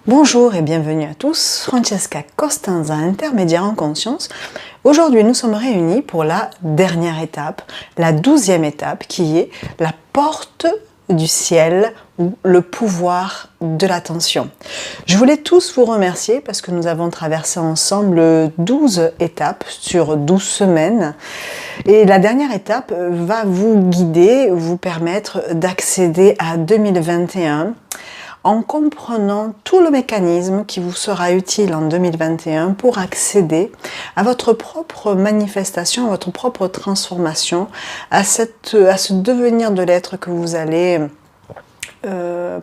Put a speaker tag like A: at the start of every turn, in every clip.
A: Bonjour et bienvenue à tous, Francesca Costanza, intermédiaire en conscience. Aujourd'hui, nous sommes réunis pour la dernière étape, la 12e étape, qui est la porte du ciel ou le pouvoir de l'attention. Je voulais tous vous remercier parce que nous avons traversé ensemble 12 étapes sur 12 semaines. Et la dernière étape va vous guider, vous permettre d'accéder à 2021 en comprenant tout le mécanisme qui vous sera utile en 2021 pour accéder à votre propre manifestation, à votre propre transformation, à ce devenir de l'être que vous allez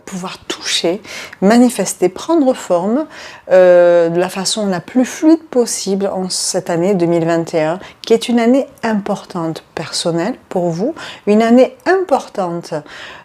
A: pouvoir toucher, manifester, prendre forme de la façon la plus fluide possible en cette année 2021, qui est une année importante personnelle pour vous, une année importante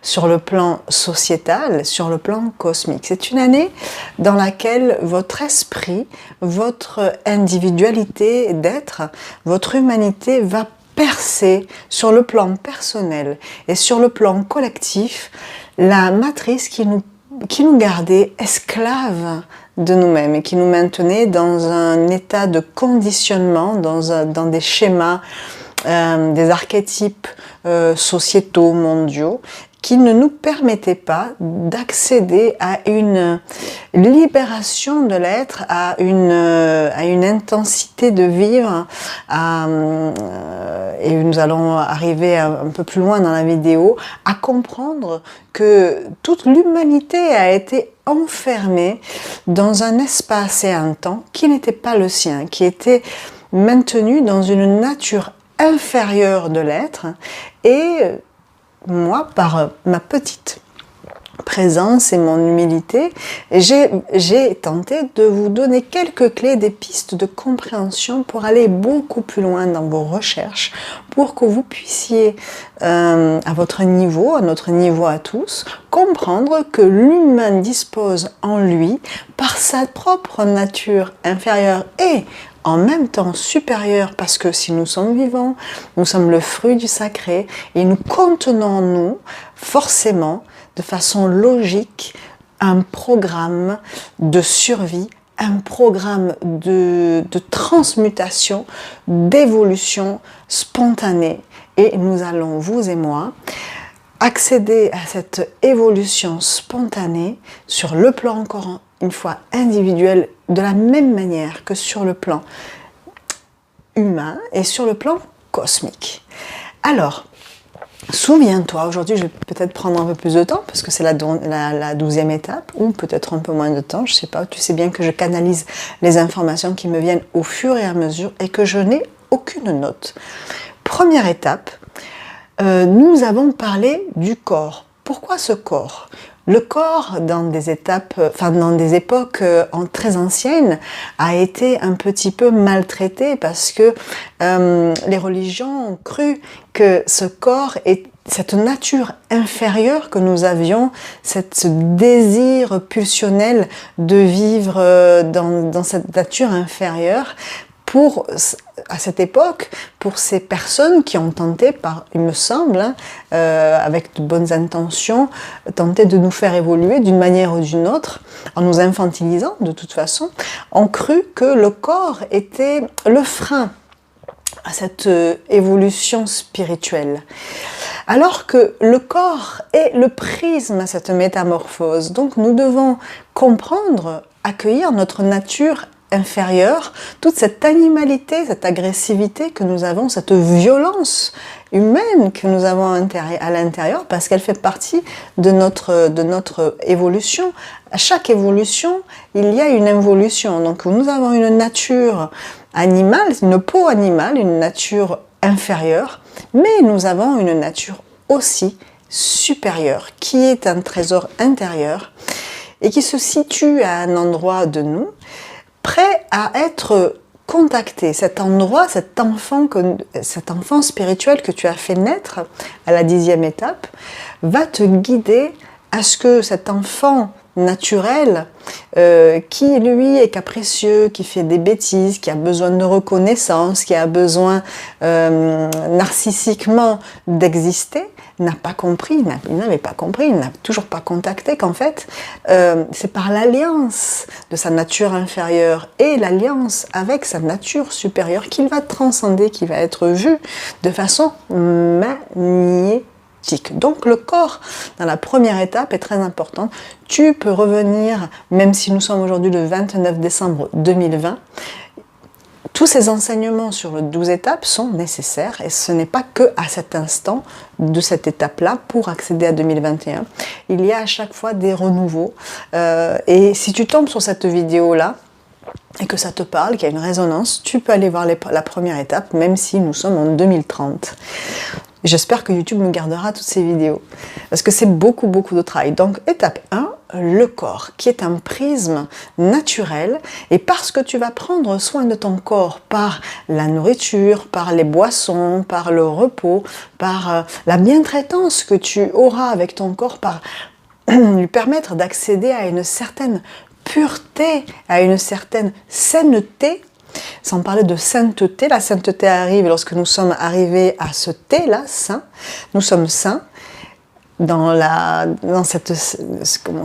A: sur le plan sociétal, sur le plan cosmique. C'est une année dans laquelle votre esprit, votre individualité d'être, votre humanité va percer sur le plan personnel et sur le plan collectif la matrice qui nous gardait esclaves de nous-mêmes et qui nous maintenait dans un état de conditionnement, dans des schémas, des archétypes sociétaux, mondiaux, qui ne nous permettaient pas d'accéder à une libération de l'être, à une intensité de vivre, et nous allons arriver un peu plus loin dans la vidéo, à comprendre que toute l'humanité a été enfermée dans un espace et un temps qui n'était pas le sien, qui était maintenu dans une nature inférieure de l'être, et moi, par ma petite présence et mon humilité, j'ai tenté de vous donner quelques clés, des pistes de compréhension pour aller beaucoup plus loin dans vos recherches, pour que vous puissiez, à votre niveau, à notre niveau à tous, comprendre que l'humain dispose en lui, par sa propre nature inférieure et en même temps supérieur, parce que si nous sommes vivants, nous sommes le fruit du sacré et nous contenons en nous forcément, de façon logique, un programme de survie, un programme de transmutation, d'évolution spontanée. Et nous allons, vous et moi, accéder à cette évolution spontanée sur le plan encore une fois individuel, de la même manière que sur le plan humain et sur le plan cosmique. Alors, souviens-toi, aujourd'hui je vais peut-être prendre un peu plus de temps parce que c'est la 12e étape, ou peut-être un peu moins de temps, je sais pas. Tu sais bien que je canalise les informations qui me viennent au fur et à mesure et que je n'ai aucune note. Première étape, nous avons parlé du corps. Pourquoi ce corps ? Le corps, dans des époques très anciennes, a été un petit peu maltraité parce que les religions ont cru que ce corps est cette nature inférieure que nous avions, ce désir pulsionnel de vivre dans cette nature inférieure. À cette époque, pour ces personnes qui ont tenté, il me semble, avec de bonnes intentions, tenter de nous faire évoluer d'une manière ou d'une autre, en nous infantilisant de toute façon, ont cru que le corps était le frein à cette évolution spirituelle. Alors que le corps est le prisme à cette métamorphose. Donc nous devons comprendre, accueillir notre nature inférieure, toute cette animalité, cette agressivité que nous avons, cette violence humaine que nous avons à l'intérieur, parce qu'elle fait partie de notre évolution. À chaque évolution, il y a une involution. Donc nous avons une nature animale, une peau animale, une nature inférieure, mais nous avons une nature aussi supérieure, qui est un trésor intérieur et qui se situe à un endroit de nous, prêt à être contacté. Cet endroit, cet enfant spirituel que tu as fait naître à la 10e étape, va te guider à ce que cet enfant naturel, qui lui est capricieux, qui fait des bêtises, qui a besoin de reconnaissance, qui a besoin narcissiquement d'exister, n'a pas compris, il n'avait pas compris, il n'a toujours pas contacté qu'en fait, c'est par l'alliance de sa nature inférieure et l'alliance avec sa nature supérieure qu'il va transcender, qu'il va être vu de façon magnétique. Donc le corps, dans la première étape, est très important. Tu peux revenir, même si nous sommes aujourd'hui le 29 décembre 2020, tous ces enseignements sur les 12 étapes sont nécessaires et ce n'est pas que à cet instant de cette étape-là pour accéder à 2021. Il y a à chaque fois des renouveaux et si tu tombes sur cette vidéo-là et que ça te parle, qu'il y a une résonance, tu peux aller voir la première étape même si nous sommes en 2030. J'espère que YouTube me gardera toutes ces vidéos parce que c'est beaucoup de travail. Donc étape 1, le corps qui est un prisme naturel et parce que tu vas prendre soin de ton corps par la nourriture, par les boissons, par le repos, par la bientraitance que tu auras avec ton corps, par lui permettre d'accéder à une certaine pureté, à une certaine sainteté. Sans parler de sainteté, la sainteté arrive lorsque nous sommes arrivés à ce thé-là, saint. Nous sommes saints dans cette,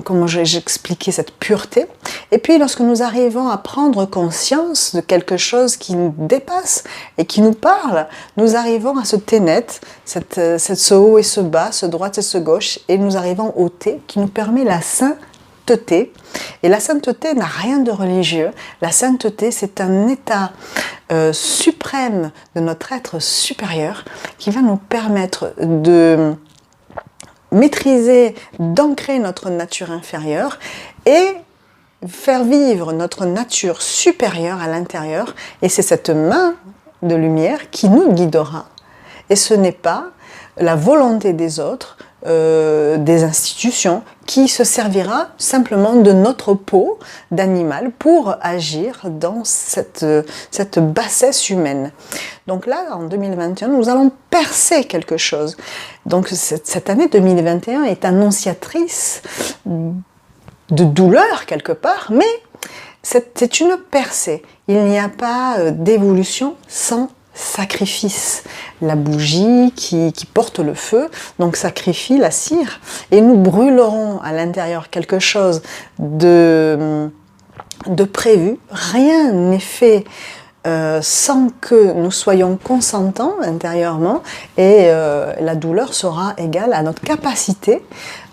A: comment j'expliquais cette pureté. Et puis lorsque nous arrivons à prendre conscience de quelque chose qui nous dépasse et qui nous parle, nous arrivons à ce thé net, ce haut et ce bas, ce droite et ce gauche, et nous arrivons au thé qui nous permet la sainteté. Et la sainteté n'a rien de religieux. La sainteté, c'est un état suprême de notre être supérieur qui va nous permettre de maîtriser, d'ancrer notre nature inférieure et faire vivre notre nature supérieure à l'intérieur. Et c'est cette main de lumière qui nous guidera. Et ce n'est pas la volonté des autres, des institutions, qui se servira simplement de notre peau d'animal pour agir dans cette bassesse humaine. Donc là, en 2021, nous allons percer quelque chose. Donc cette année 2021 est annonciatrice de douleur quelque part, mais c'est une percée. Il n'y a pas d'évolution sans sacrifice. La bougie qui porte le feu, donc sacrifie la cire, et nous brûlerons à l'intérieur quelque chose de prévu. Rien n'est fait sans que nous soyons consentants intérieurement, et la douleur sera égale à notre capacité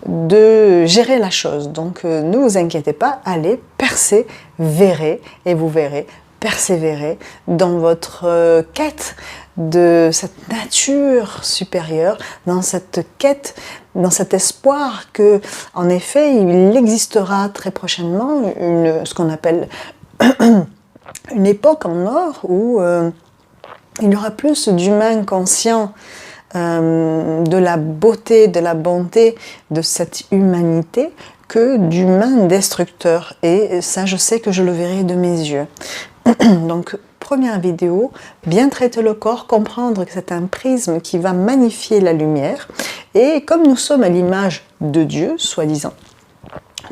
A: de gérer la chose. Donc ne vous inquiétez pas, allez, persévérer, et vous verrez, persévérer dans votre quête de cette nature supérieure, dans cette quête, dans cet espoir que, en effet, il existera très prochainement ce qu'on appelle une époque en or où il y aura plus d'humains conscients de la beauté, de la bonté de cette humanité que d'humains destructeurs. Et ça, je sais que je le verrai de mes yeux. Donc, première vidéo, bien traiter le corps, comprendre que c'est un prisme qui va magnifier la lumière. Et comme nous sommes à l'image de Dieu, soi-disant,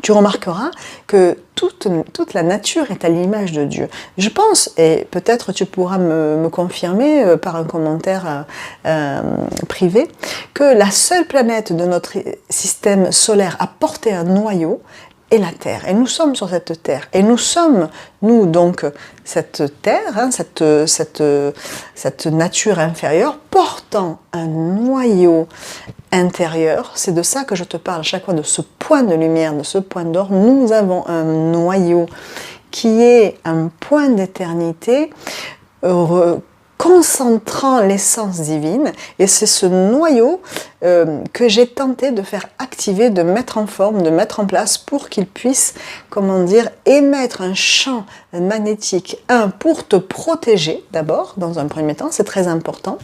A: tu remarqueras que toute la nature est à l'image de Dieu. Je pense, et peut-être tu pourras me confirmer par un commentaire privé, que la seule planète de notre système solaire à porter un noyau est la Terre. Et nous sommes sur cette Terre. Et nous sommes, nous donc, cette Terre, hein, cette nature inférieure, portant un noyau intérieur. C'est de ça que je te parle à chaque fois, de ce point de lumière, de ce point d'or. Nous avons un noyau qui est un point d'éternité concentrant l'essence divine, et c'est ce noyau que j'ai tenté de faire activer, de mettre en forme, de mettre en place pour qu'il puisse, comment dire, émettre un champ magnétique, pour te protéger d'abord, dans un premier temps, c'est très important,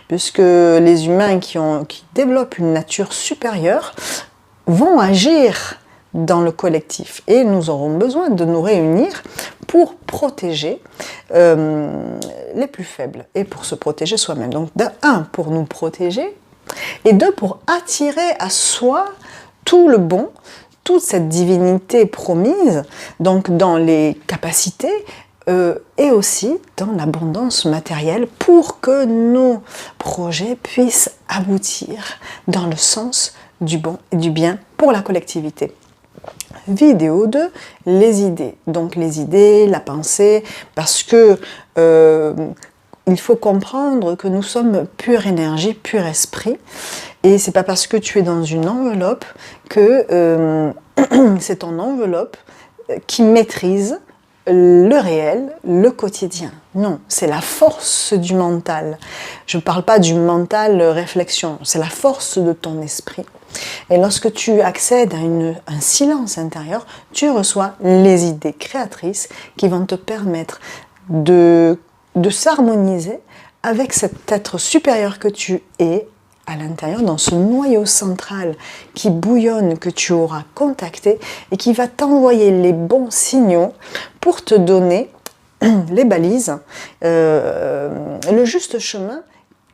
A: puisque les humains qui développent une nature supérieure vont agir dans le collectif, et nous aurons besoin de nous réunir pour protéger les plus faibles et pour se protéger soi-même. Donc un, pour nous protéger, et deux, pour attirer à soi tout le bon, toute cette divinité promise, donc dans les capacités et aussi dans l'abondance matérielle pour que nos projets puissent aboutir dans le sens du bon et du bien pour la collectivité. Vidéo 2, les idées. Donc les idées, la pensée, parce que il faut comprendre que nous sommes pure énergie, pur esprit, et c'est pas parce que tu es dans une enveloppe que c'est ton enveloppe qui maîtrise le réel, le quotidien. Non, c'est la force du mental. Je ne parle pas du mental réflexion, c'est la force de ton esprit. Et lorsque tu accèdes à un silence intérieur, tu reçois les idées créatrices qui vont te permettre de s'harmoniser avec cet être supérieur que tu es à l'intérieur, dans ce noyau central qui bouillonne, que tu auras contacté et qui va t'envoyer les bons signaux pour te donner les balises, le juste chemin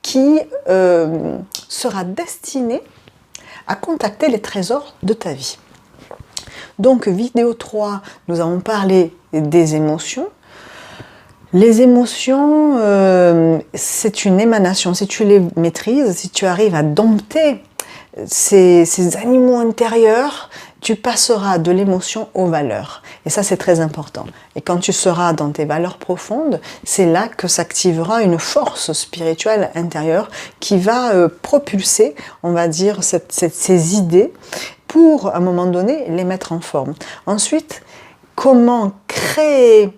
A: qui sera destiné à contacter les trésors de ta vie. Donc, vidéo 3, nous avons parlé des émotions. Les émotions, c'est une émanation. Si tu les maîtrises, si tu arrives à dompter ces animaux intérieurs, tu passeras de l'émotion aux valeurs. Et ça, c'est très important. Et quand tu seras dans tes valeurs profondes, c'est là que s'activera une force spirituelle intérieure qui va propulser, on va dire, ces idées pour, à un moment donné, les mettre en forme. Ensuite, comment créer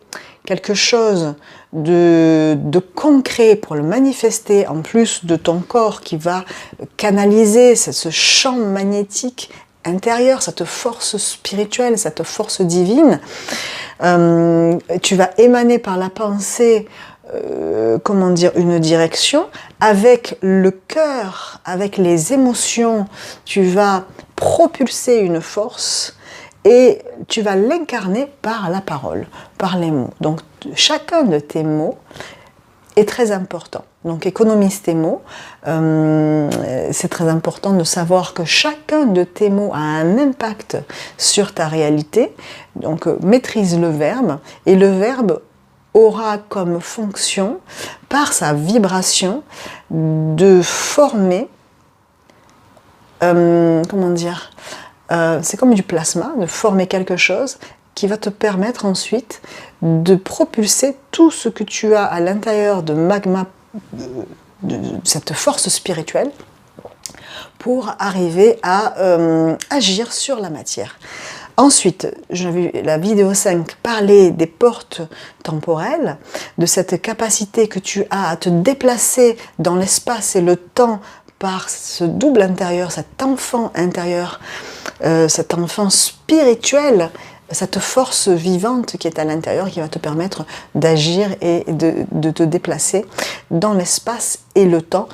A: quelque chose de concret pour le manifester, en plus de ton corps qui va canaliser ce champ magnétique intérieur, cette force spirituelle, cette force divine. Tu vas émaner par la pensée, comment dire, une direction. Avec le cœur, avec les émotions, tu vas propulser une force et tu vas l'incarner par la parole, par les mots. Donc chacun de tes mots est très important. Donc économise tes mots. C'est très important de savoir que chacun de tes mots a un impact sur ta réalité. Donc maîtrise le verbe, et le verbe aura comme fonction, par sa vibration, de former, comment dire, c'est comme du plasma, de former quelque chose qui va te permettre ensuite de propulser tout ce que tu as à l'intérieur de magma, de cette force spirituelle, pour arriver à agir sur la matière. Ensuite, j'ai vu la vidéo 5 parler des portes temporelles, de cette capacité que tu as à te déplacer dans l'espace et le temps par ce double intérieur, cet enfant intérieur, cet enfant spirituel, cette force vivante qui est à l'intérieur, qui va te permettre d'agir et de te déplacer dans l'espace et le temps,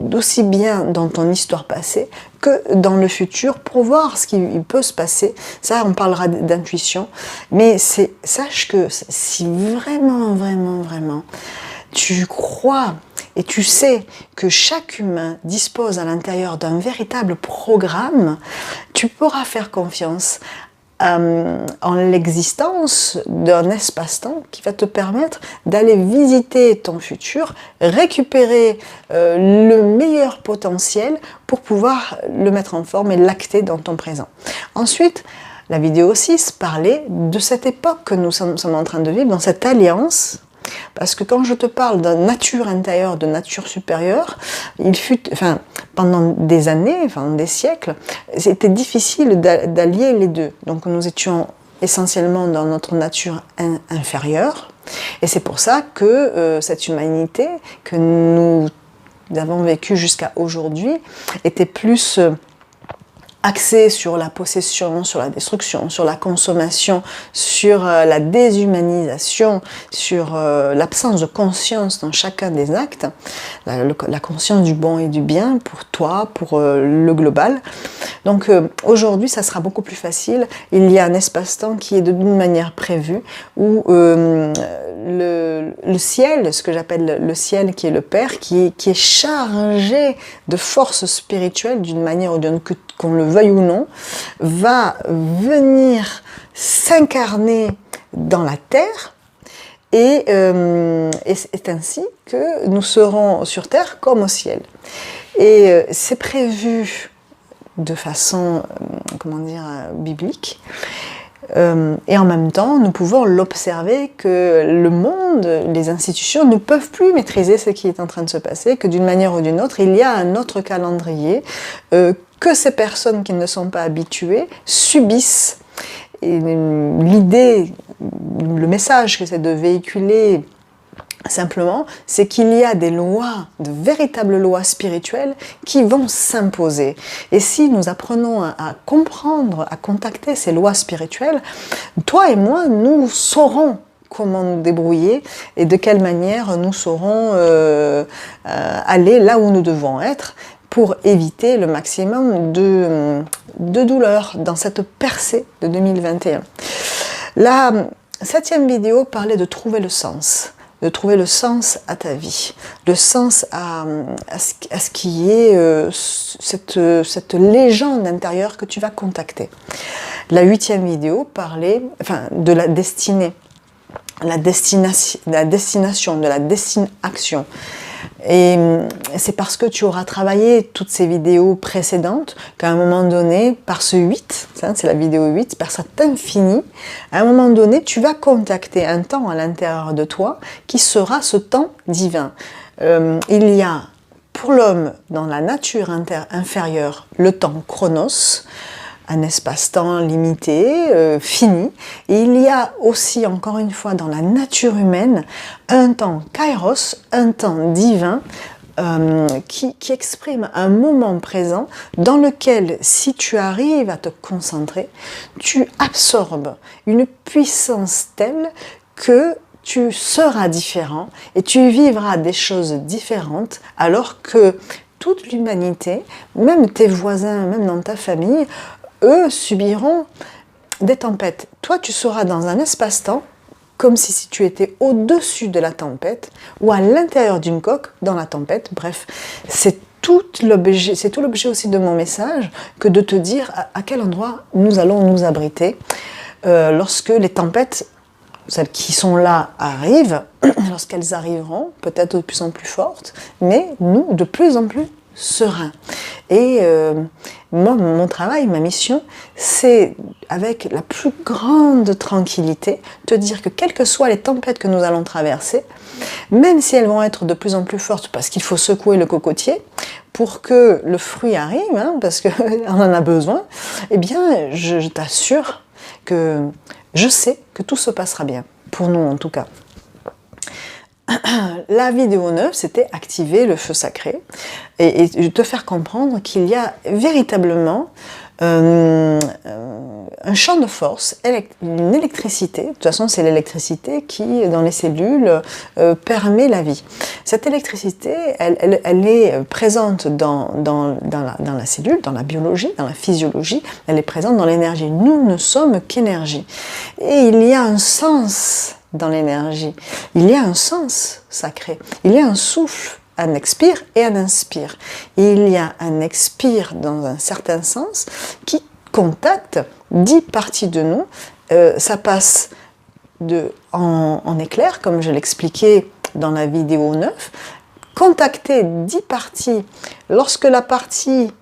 A: d'aussi bien dans ton histoire passée que dans le futur, pour voir ce qui peut se passer. Ça, on parlera d'intuition, mais sache que si vraiment, vraiment, vraiment, tu crois et tu sais que chaque humain dispose à l'intérieur d'un véritable programme, tu pourras faire confiance en l'existence d'un espace-temps qui va te permettre d'aller visiter ton futur, récupérer le meilleur potentiel pour pouvoir le mettre en forme et l'acter dans ton présent. Ensuite, la vidéo 6 parlait de cette époque que nous sommes en train de vivre, dans cette alliance. Parce que quand je te parle de nature intérieure, de nature supérieure, pendant des années, des siècles, c'était difficile d'allier les deux. Donc nous étions essentiellement dans notre nature inférieure, et c'est pour ça que cette humanité que nous avons vécue jusqu'à aujourd'hui était plus axé sur la possession, sur la destruction, sur la consommation, sur la déshumanisation, sur l'absence de conscience dans chacun des actes, la conscience du bon et du bien pour toi, pour le global. Donc aujourd'hui, ça sera beaucoup plus facile. Il y a un espace-temps qui est d'une manière prévue, où le ciel, ce que j'appelle le ciel, qui est le Père, qui est chargé de force spirituelle d'une manière ou d'une autre, qu'on le veuille ou non, va venir s'incarner dans la terre et c'est ainsi que nous serons sur terre comme au ciel. Et c'est prévu de façon, comment dire, biblique. Et en même temps, nous pouvons l'observer que le monde, les institutions ne peuvent plus maîtriser ce qui est en train de se passer, que d'une manière ou d'une autre, il y a un autre calendrier que ces personnes qui ne sont pas habituées subissent. Et l'idée, le message que c'est de véhiculer simplement, c'est qu'il y a des lois, de véritables lois spirituelles qui vont s'imposer. Et si nous apprenons à comprendre, à contacter ces lois spirituelles, toi et moi, nous saurons comment nous débrouiller et de quelle manière nous saurons aller là où nous devons être pour éviter le maximum de douleur dans cette percée de 2021. La 7e vidéo parlait de trouver le sens. De trouver le sens à ta vie, le sens à ce qui est cette légende intérieure que tu vas contacter. La 8e vidéo parlait de la destinée, la destination, de la destination. Et c'est parce que tu auras travaillé toutes ces vidéos précédentes qu'à un moment donné, par ce 8, c'est la vidéo 8, par cet infini, à un moment donné, tu vas contacter un temps à l'intérieur de toi qui sera ce temps divin. Il y a pour l'homme dans la nature inférieure le temps chronos, un espace-temps limité, fini. Et il y a aussi, encore une fois, dans la nature humaine, un temps kairos, un temps divin, qui exprime un moment présent dans lequel, si tu arrives à te concentrer, tu absorbes une puissance telle que tu seras différent et tu vivras des choses différentes, alors que toute l'humanité, même tes voisins, même dans ta famille, eux subiront des tempêtes. Toi, tu seras dans un espace-temps comme si tu étais au-dessus de la tempête ou à l'intérieur d'une coque dans la tempête. Bref, c'est tout l'objet aussi de mon message que de te dire à quel endroit nous allons nous abriter lorsque les tempêtes, celles qui sont là, arrivent, lorsqu'elles arriveront, peut-être de plus en plus fortes, mais nous, de plus en plus serein. Et moi, mon travail, ma mission, c'est avec la plus grande tranquillité, te dire que quelles que soient les tempêtes que nous allons traverser, même si elles vont être de plus en plus fortes, parce qu'il faut secouer le cocotier pour que le fruit arrive, parce qu'on en a besoin, eh bien, je t'assure que je sais que tout se passera bien, pour nous en tout cas. La vidéo 9, c'était activer le feu sacré et te faire comprendre qu'il y a véritablement un champ de force, une électricité. De toute façon, c'est l'électricité qui, dans les cellules, permet la vie. Cette électricité, elle est présente dans la cellule, dans la biologie, dans la physiologie. Elle est présente dans l'énergie. Nous ne sommes qu'énergie. Et il y a un sens dans l'énergie. Il y a un sens sacré. Il y a un souffle, un expire et un inspire. Et il y a un expire dans un certain sens qui contacte 10 parties de nous. Ça passe en éclair, comme je l'expliquais dans la vidéo 9. Contacter 10 parties, lorsque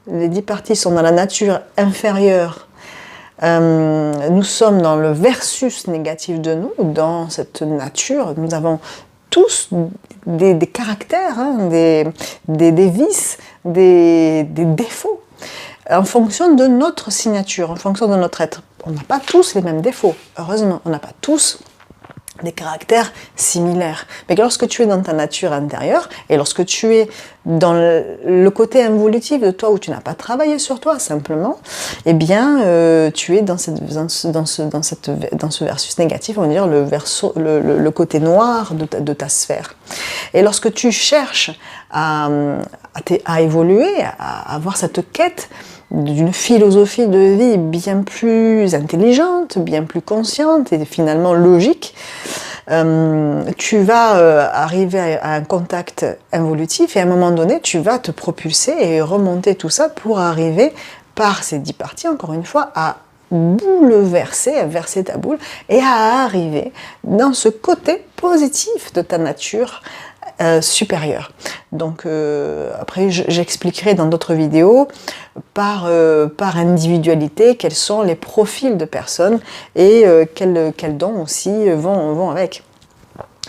A: les 10 parties sont dans la nature inférieure, nous sommes dans le versus négatif de nous, dans cette nature, nous avons tous des caractères, des vices, des défauts, en fonction de notre signature, en fonction de notre être. On n'a pas tous les mêmes défauts, heureusement, on n'a pas tous des caractères similaires. Mais lorsque tu es dans ta nature intérieure et lorsque tu es dans le côté involutif de toi où tu n'as pas travaillé sur toi simplement, eh bien tu es dans ce versus négatif, on va dire le côté noir de ta sphère. Et lorsque tu cherches à évoluer, à avoir cette quête d'une philosophie de vie bien plus intelligente, bien plus consciente et finalement logique, tu vas arriver à un contact involutif et à un moment donné, tu vas te propulser et remonter tout ça pour arriver par ces 10 parties, encore une fois, à bouleverser, à verser ta boule et à arriver dans ce côté positif de ta nature supérieure. Donc après j'expliquerai dans d'autres vidéos par individualité quels sont les profils de personnes et quels dons aussi vont avec.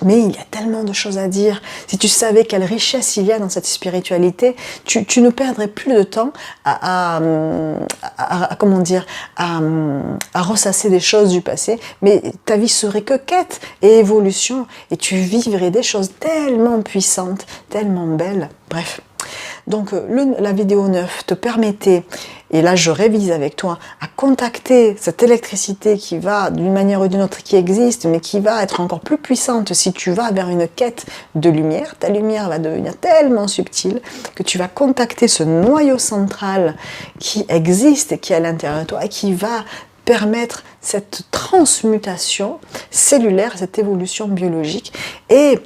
A: Mais il y a tellement de choses à dire. Si tu savais quelle richesse il y a dans cette spiritualité, tu ne perdrais plus de temps à ressasser des choses du passé, mais ta vie serait que quête et évolution, et tu vivrais des choses tellement puissantes, tellement belles. Bref. Donc la vidéo 9 te permettait, et là je révise avec toi, à contacter cette électricité qui va d'une manière ou d'une autre, qui existe, mais qui va être encore plus puissante si tu vas vers une quête de lumière. Ta lumière va devenir tellement subtile que tu vas contacter ce noyau central qui existe et qui est à l'intérieur de toi et qui va permettre cette transmutation cellulaire, cette évolution biologique. Et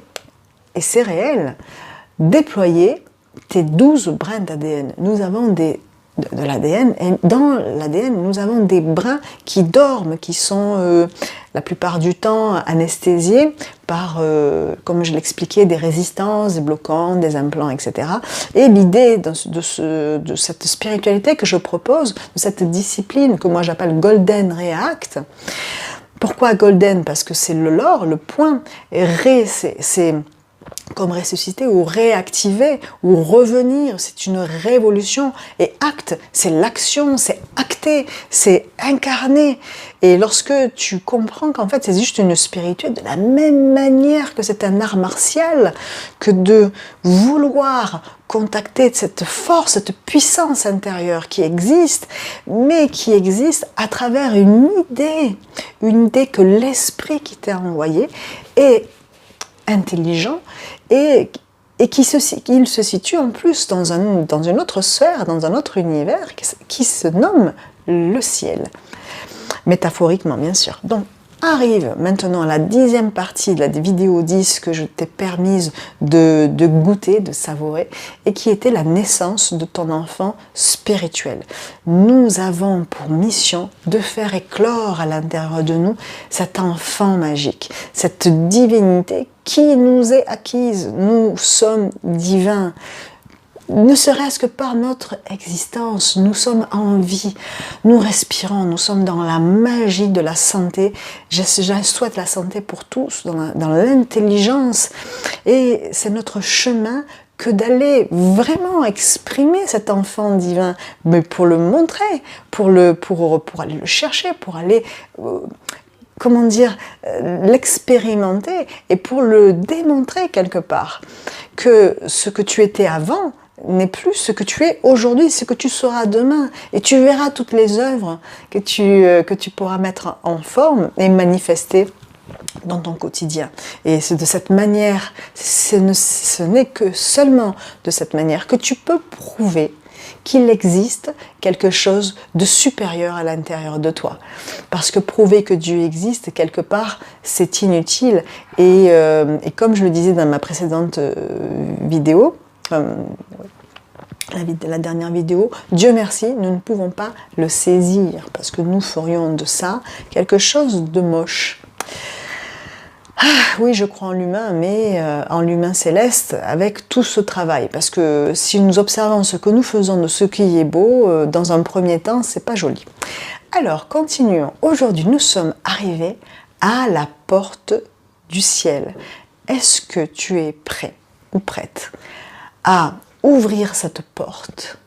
A: c'est réel, déployer tes 12 brins d'ADN. Nous avons de l'ADN, et dans l'ADN, nous avons des brins qui dorment, qui sont la plupart du temps anesthésiés par, comme je l'expliquais, des résistances, des bloquants, des implants, etc. Et l'idée de cette spiritualité que je propose, de cette discipline que moi j'appelle Golden React. Pourquoi Golden? Parce que c'est l'or, le point. Et c'est comme ressusciter ou réactiver ou revenir, c'est une révolution. Et acte, c'est l'action, c'est acter, c'est incarner. Et lorsque tu comprends qu'en fait c'est juste une spiritualité, de la même manière que c'est un art martial, que de vouloir contacter cette force, cette puissance intérieure qui existe, mais qui existe à travers une idée que l'esprit qui t'a envoyé est intelligent et qu'il se situe en plus dans une autre sphère, dans un autre univers qui se nomme le ciel. Métaphoriquement, bien sûr. Donc, arrive maintenant à la 10e partie de la vidéo 10 que je t'ai permise de goûter, de savourer, et qui était la naissance de ton enfant spirituel. Nous avons pour mission de faire éclore à l'intérieur de nous cet enfant magique, cette divinité qui nous est acquise. Nous sommes divins. Ne serait-ce que par notre existence, nous sommes en vie, nous respirons, nous sommes dans la magie de la santé. Je souhaite la santé pour tous, dans l'intelligence. Et c'est notre chemin que d'aller vraiment exprimer cet enfant divin, mais pour le montrer, pour aller le chercher, pour aller... l'expérimenter et pour le démontrer quelque part, que ce que tu étais avant n'est plus ce que tu es aujourd'hui, ce que tu seras demain. Et tu verras toutes les œuvres que tu pourras mettre en forme et manifester dans ton quotidien. Et c'est de cette manière, ce n'est que seulement de cette manière que tu peux prouver qu'il existe quelque chose de supérieur à l'intérieur de toi. Parce que prouver que Dieu existe, quelque part, c'est inutile. Et comme je le disais dans ma précédente vidéo, la dernière vidéo, Dieu merci, nous ne pouvons pas le saisir, parce que nous ferions de ça quelque chose de moche. Oui, je crois en l'humain, mais en l'humain céleste, avec tout ce travail. Parce que si nous observons ce que nous faisons de ce qui est beau, dans un premier temps, c'est pas joli. Alors, continuons. Aujourd'hui, nous sommes arrivés à la porte du ciel. Est-ce que tu es prêt ou prête à ouvrir cette porte,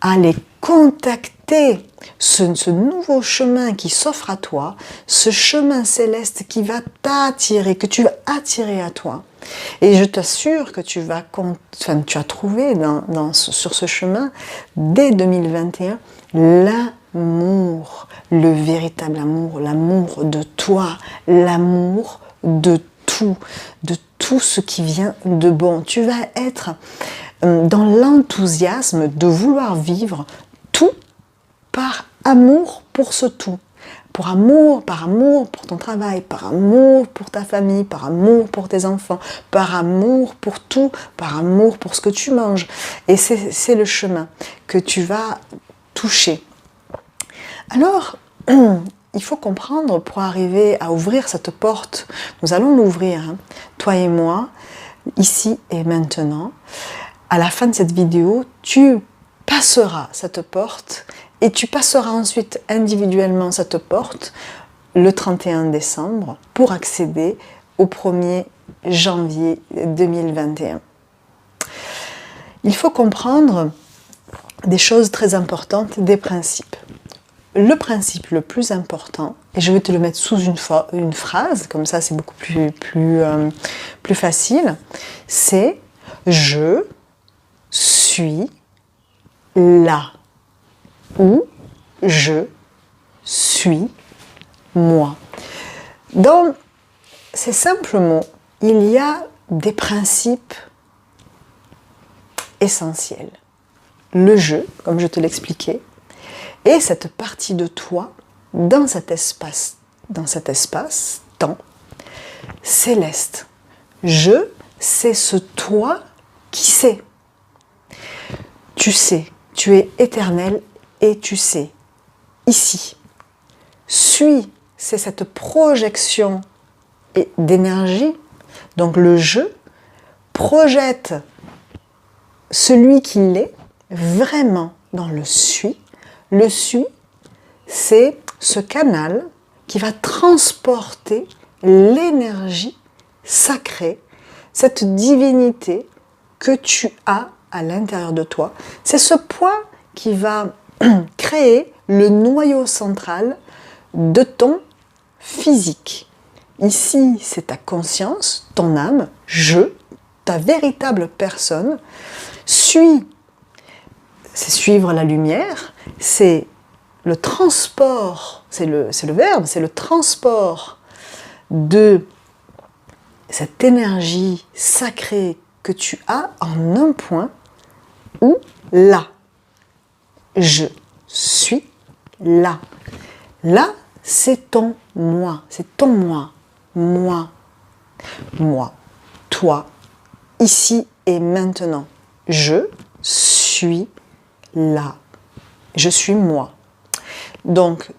A: à aller contacter ce nouveau chemin qui s'offre à toi, ce chemin céleste qui va t'attirer, que tu vas attirer à toi. Et je t'assure que tu as trouvé sur ce chemin, dès 2021, l'amour, le véritable amour, l'amour de toi, l'amour de tout ce qui vient de bon. Tu vas être dans l'enthousiasme de vouloir vivre tout par amour pour ce tout. Par amour pour ton travail, par amour pour ta famille, par amour pour tes enfants, par amour pour tout, par amour pour ce que tu manges. Et c'est le chemin que tu vas toucher. Alors, il faut comprendre pour arriver à ouvrir cette porte. Nous allons l'ouvrir, hein, toi et moi, ici et maintenant. À la fin de cette vidéo, tu passeras cette porte et tu passeras ensuite individuellement cette porte le 31 décembre pour accéder au 1er janvier 2021. Il faut comprendre des choses très importantes, des principes. Le principe le plus important, et je vais te le mettre sous une phrase, comme ça c'est beaucoup plus facile, c'est « je suis là » ou « je suis moi ». Dans ces simples mots, il y a des principes essentiels. Le « je », comme je te l'expliquais, et cette partie de toi dans cet espace, temps céleste. Je, c'est ce toi qui sait. Tu sais, tu es éternel et tu sais. Ici. Suis, c'est cette projection d'énergie. Donc le je projette celui qu'il est vraiment dans le suis. Le suis, c'est ce canal qui va transporter l'énergie sacrée, cette divinité que tu as à l'intérieur de toi. C'est ce point qui va créer le noyau central de ton physique. Ici, c'est ta conscience, ton âme, je, ta véritable personne. Suis, c'est suivre la lumière, c'est le transport, c'est le verbe, c'est le transport de cette énergie sacrée que tu as en un point où là, je suis là. Là, c'est ton moi, c'est ton moi, moi, toi, ici et maintenant. Je suis là. Je suis moi. Donc,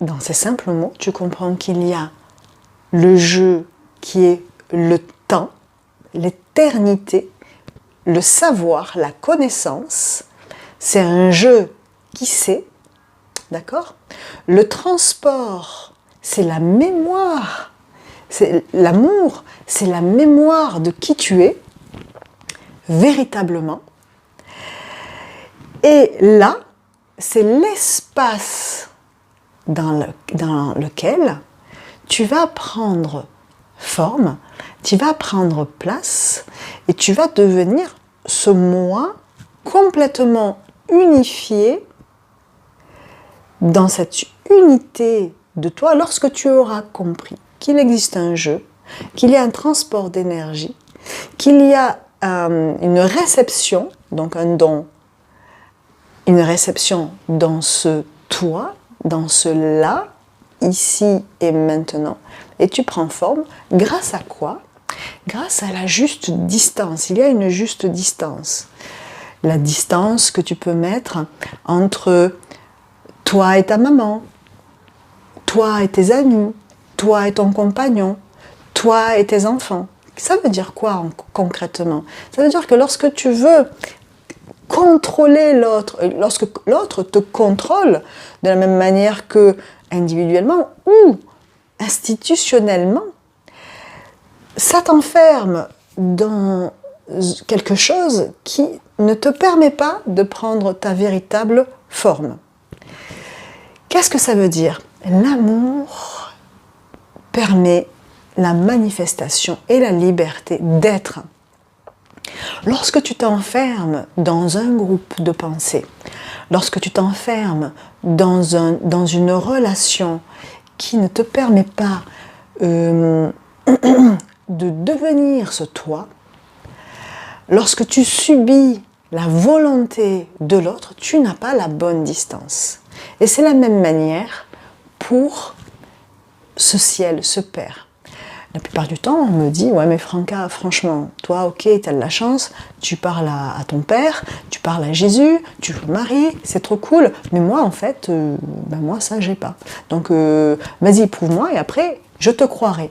A: dans ces simples mots, tu comprends qu'il y a le je qui est le temps, l'éternité, le savoir, la connaissance. C'est un je qui sait, d'accord? Le transport, c'est la mémoire, c'est l'amour, c'est la mémoire de qui tu es, véritablement. Et là, c'est l'espace dans lequel tu vas prendre forme, tu vas prendre place et tu vas devenir ce moi complètement unifié dans cette unité de toi lorsque tu auras compris qu'il existe un jeu, qu'il y a un transport d'énergie, qu'il y a une réception, donc un don, une réception dans ce toi, dans ce là, ici et maintenant. Et tu prends forme grâce à quoi? Grâce à la juste distance. Il y a une juste distance. La distance que tu peux mettre entre toi et ta maman, toi et tes amis, toi et ton compagnon, toi et tes enfants. Ça veut dire quoi concrètement? Ça veut dire que lorsque tu veux contrôler l'autre, lorsque l'autre te contrôle de la même manière que individuellement ou institutionnellement, ça t'enferme dans quelque chose qui ne te permet pas de prendre ta véritable forme. Qu'est-ce que ça veut dire? L'amour permet la manifestation et la liberté d'être. Lorsque tu t'enfermes dans un groupe de pensée, lorsque tu t'enfermes dans une relation qui ne te permet pas de devenir ce toi, lorsque tu subis la volonté de l'autre, tu n'as pas la bonne distance. Et c'est la même manière pour ce ciel, ce Père. La plupart du temps, on me dit, ouais mais Franca, franchement, toi, ok, t'as de la chance, tu parles à ton père, tu parles à Jésus, tu le maries, c'est trop cool, mais moi, en fait, moi, ça, j'ai pas. Donc, vas-y, prouve-moi, et après, je te croirai.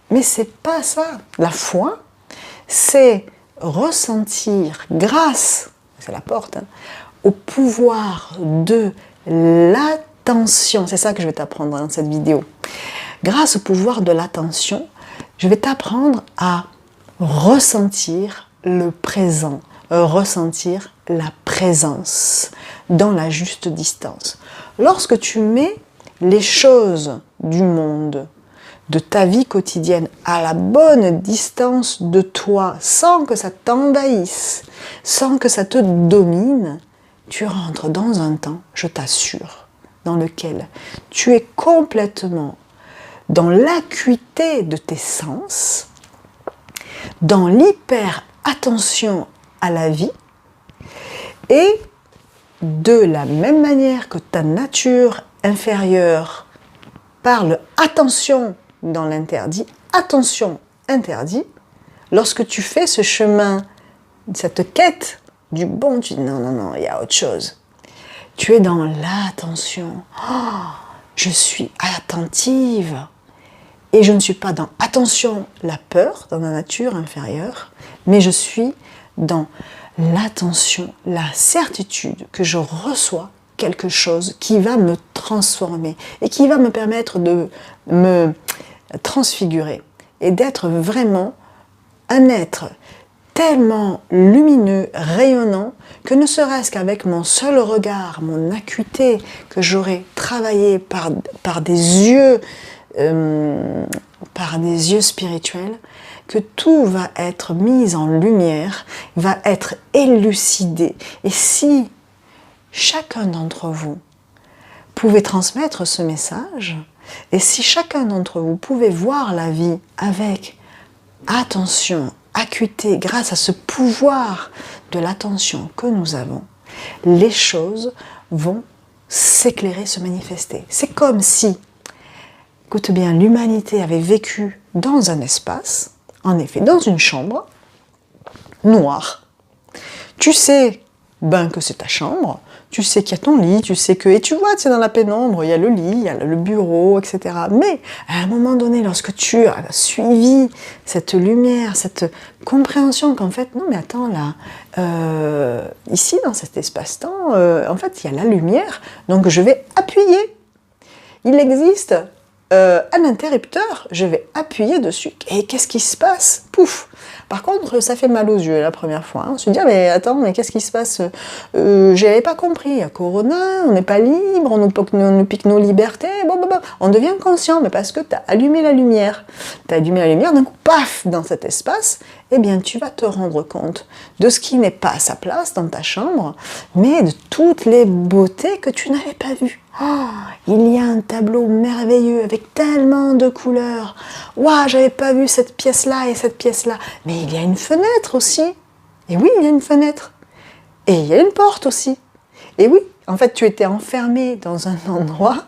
A: Mais c'est pas ça. La foi, c'est ressentir, grâce, c'est la porte, hein, au pouvoir de l'attention. C'est ça que je vais t'apprendre dans cette vidéo. Grâce au pouvoir de l'attention, je vais t'apprendre à ressentir le présent, ressentir la présence dans la juste distance. Lorsque tu mets les choses du monde, de ta vie quotidienne à la bonne distance de toi, sans que ça t'envahisse, sans que ça te domine, tu rentres dans un temps, je t'assure, dans lequel tu es complètement dans l'acuité de tes sens, dans l'hyper-attention à la vie, et de la même manière que ta nature inférieure parle attention dans l'interdit, attention interdit, lorsque tu fais ce chemin, cette quête du bon, tu dis non, non, non, il y a autre chose. Tu es dans l'attention. Oh, je suis attentive. Et je ne suis pas dans attention, la peur, dans la nature inférieure, mais je suis dans l'attention, la certitude que je reçois quelque chose qui va me transformer et qui va me permettre de me transfigurer et d'être vraiment un être tellement lumineux, rayonnant, que ne serait-ce qu'avec mon seul regard, mon acuité que j'aurais travaillé par des yeux spirituels, que tout va être mis en lumière, va être élucidé. Et si chacun d'entre vous pouvait transmettre ce message, et si chacun d'entre vous pouvait voir la vie avec attention, acuité, grâce à ce pouvoir de l'attention que nous avons, les choses vont s'éclairer, se manifester. C'est comme si, écoute bien, l'humanité avait vécu dans un espace, en effet, dans une chambre noire. Tu sais que c'est ta chambre, tu sais qu'il y a ton lit, tu sais que... Et tu vois, c'est dans la pénombre, il y a le lit, il y a le bureau, etc. Mais à un moment donné, lorsque tu as suivi cette lumière, cette compréhension qu'en fait, non mais attends là, ici dans cet espace-temps, en fait il y a la lumière, donc je vais appuyer. Il existe un interrupteur, je vais appuyer dessus, et qu'est-ce qui se passe? Pouf! Par contre, ça fait mal aux yeux la première fois. On se dit, ah, mais attends, mais qu'est-ce qui se passe? J'avais pas compris. Il y a Corona, on n'est pas libre, on nous pique nos libertés. Bon. On devient conscient, mais parce que tu as allumé la lumière. Tu as allumé la lumière, d'un coup, paf, dans cet espace, eh bien, tu vas te rendre compte de ce qui n'est pas à sa place dans ta chambre, mais de toutes les beautés que tu n'avais pas vues. Oh, il y a un tableau merveilleux avec tellement de couleurs. Waouh, j'avais pas vu cette pièce-là et cette pièce-là. Mais il y a une fenêtre aussi. Et oui, il y a une fenêtre. Et il y a une porte aussi. Et oui, en fait, tu étais enfermé dans un endroit.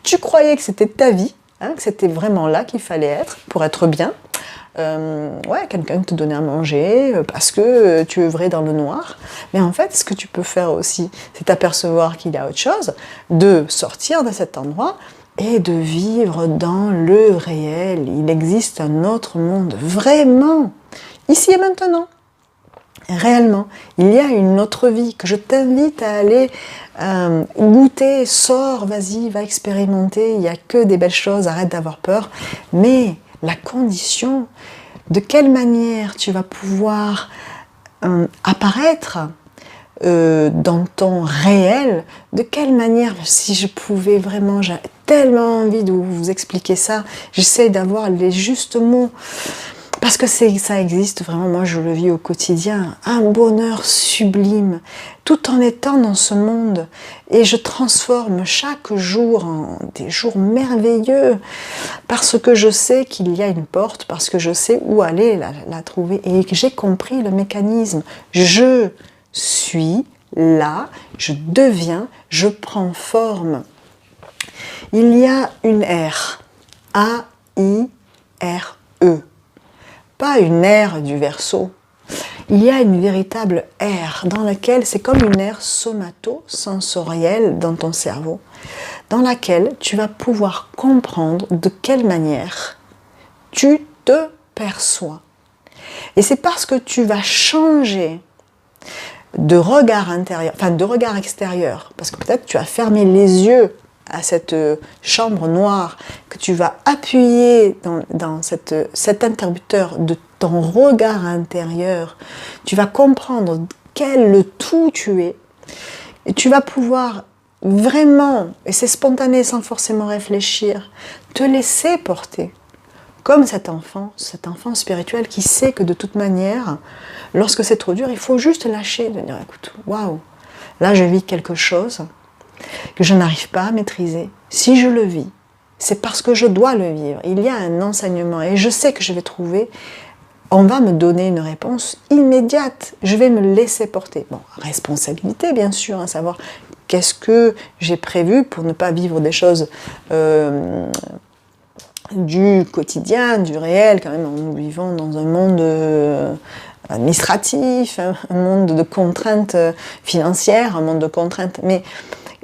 A: Tu croyais que c'était ta vie, que c'était vraiment là qu'il fallait être pour être bien. Quelqu'un te donnait à manger parce que tu œuvrais dans le noir. Mais en fait, ce que tu peux faire aussi, c'est t'apercevoir qu'il y a autre chose, de sortir de cet endroit et de vivre dans le réel. Il existe un autre monde, vraiment, ici et maintenant. Réellement, il y a une autre vie que je t'invite à aller goûter, sors, vas-y, va expérimenter, il n'y a que des belles choses, arrête d'avoir peur, mais la condition, de quelle manière tu vas pouvoir apparaître dans ton réel, de quelle manière, si je pouvais vraiment, j'ai tellement envie de vous expliquer ça, j'essaie d'avoir les justes mots, parce que ça existe vraiment, moi je le vis au quotidien, un bonheur sublime, tout en étant dans ce monde. Et je transforme chaque jour en des jours merveilleux, parce que je sais qu'il y a une porte, parce que je sais où aller la trouver, et que j'ai compris le mécanisme. Je suis là, je deviens, je prends forme. Il y a une R, A-I-R-E. E, pas une ère du Verseau. Il y a une véritable ère dans laquelle c'est comme une ère somato-sensorielle dans ton cerveau, dans laquelle tu vas pouvoir comprendre de quelle manière tu te perçois. Et c'est parce que tu vas changer de regard intérieur, enfin de regard extérieur, parce que peut-être tu as fermé les yeux à cette chambre noire, que tu vas appuyer dans cet interrupteur de ton regard intérieur, tu vas comprendre quel tout tu es, et tu vas pouvoir vraiment, et c'est spontané sans forcément réfléchir, te laisser porter. Comme cet enfant spirituel qui sait que de toute manière, lorsque c'est trop dur, il faut juste lâcher, de dire écoute, waouh, là je vis quelque chose que je n'arrive pas à maîtriser. Si je le vis, c'est parce que je dois le vivre. Il y a un enseignement et je sais que je vais trouver, on va me donner une réponse immédiate. Je vais me laisser porter. Bon, responsabilité bien sûr, à savoir qu'est-ce que j'ai prévu pour ne pas vivre des choses du quotidien, du réel, quand même, nous vivons dans un monde administratif, un monde de contraintes financières, un monde de contraintes, mais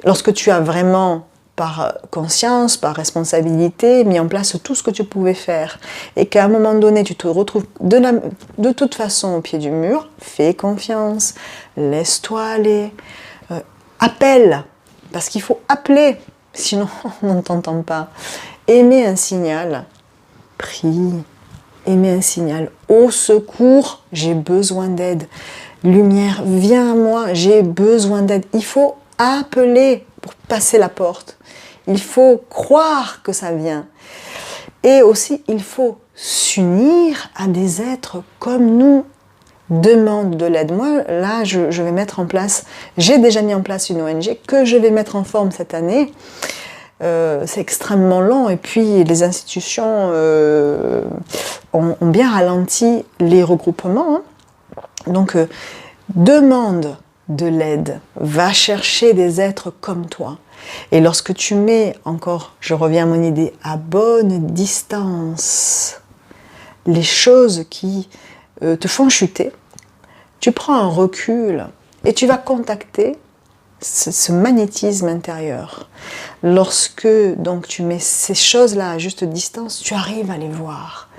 A: lorsque tu as vraiment, par conscience, par responsabilité, mis en place tout ce que tu pouvais faire, et qu'à un moment donné, tu te retrouves de toute façon au pied du mur, fais confiance, laisse-toi aller, appelle, parce qu'il faut appeler, sinon on ne t'entend pas. Aimer un signal, prie, aimer un signal, au secours, j'ai besoin d'aide, lumière, viens à moi, j'ai besoin d'aide. Il faut appeler pour passer la porte, il faut croire que ça vient. Et aussi, il faut s'unir à des êtres comme nous, demandent de l'aide. Moi, là, je vais mettre en place, j'ai déjà mis en place une ONG que je vais mettre en forme cette année. C'est extrêmement long et puis les institutions ont bien ralenti les regroupements. Hein. Donc, demande de l'aide, va chercher des êtres comme toi. Et lorsque tu mets, encore, je reviens à mon idée, à bonne distance, les choses qui te font chuter, tu prends un recul et tu vas contacter ce magnétisme intérieur. Lorsque donc tu mets ces choses-là à juste distance, tu arrives à les voir.